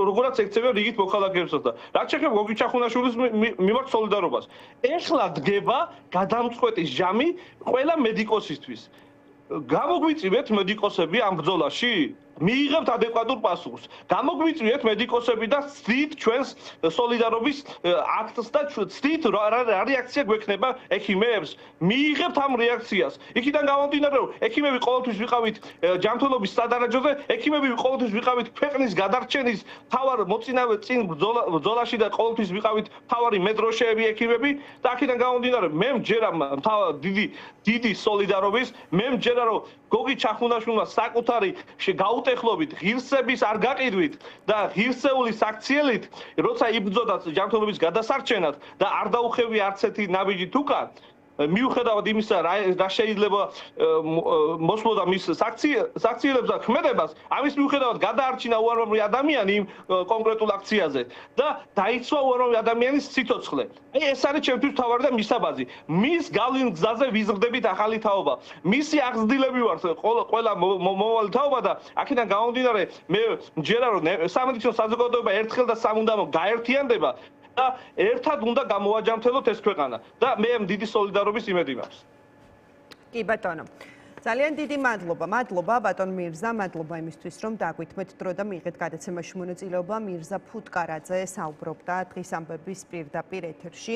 როგორაც ექცევიან რიგით მოქალაქეებსაც და რაც შეეხება გოგი ჩახუნაშვილის მიმართ სოლიდარობას. ეხლა დგება გადამწყვეტის ჟამი ყველა მედიკოსისთვის. გამოგვიწივეთ მედიკოსები ამ ბრძოლაში? მიიღებთ ადეკვატურ პასუხს. გამოგვიწვიეთ მედიკოსები და ვცდით ჩვენს სოლიდარობის აქტს და ვცდით რა რეაქცია გვექნება ექიმებს. მიიღებთ ამ რეაქციას. იქიდან გამომდინარე, რომ ექიმები ყოველთვის ვიყავით ჯანმრთელობის სადარაჯოზე, ექიმები ყოველთვის ვიყავით ქვეყნის გადარჩენის მთავარ მოწინავე წინ ბრძოლაში და ყოველთვის ვიყავით მთავარი მედროშეები ექიმები და აქედან გამომდინარე, მე მჯერა დიდი სოლიდარობის, მე მჯერა, რომ გოგი ჩახუნაშვილმა საკუთარი გაუტეხლობით ღირსების არ გაყიდვით და ღირსეული საქციელით, როცა იბრძოდა ჯანმრთელობის გადასარჩენად და არ დაუხევია არც ერთი ნაბიჯი თუკა, მიუხედავად იმისა, რა შეიძლება მოსვლოდა მის საქციელებს და ქმედებას, ამის მიუხედავად გადაარჩინა უამრავი ადამიანი იმ კონკრეტულ აქციაზე და დაიცვა უამრავი ადამიანის სიცოცხლე. აი ეს არის ჩემთვის მთავარი და მისაბაძი. მის გავლენ გზაზე ვიზრდებით ახალი თაობა. მისი აღზრდილები ვართ ყველა მომავალი თაობა და აქედან გამომდინარე, მე მჯერა, რომ სამედიცინო საზოგადოება ერთხელ და სამუდამოდ გაერთიანდება და ერთად უნდა გამოვაჯამთელოთ ეს ქვეყანა და მე დიდი სოლიდარობის იმედი მაქვს. კი ბატონო. ძალიან დიდი მადლობა. მადლობა ბატონ მირზა, მადლობა იმისთვის, რომ დაგვითმეთ დრო და მიიღეთ გადაცემაში მონაწილეობა. მირზა ფუტკარაძე საუბრობდა დღის ამბების პირდაპირ ეთერში.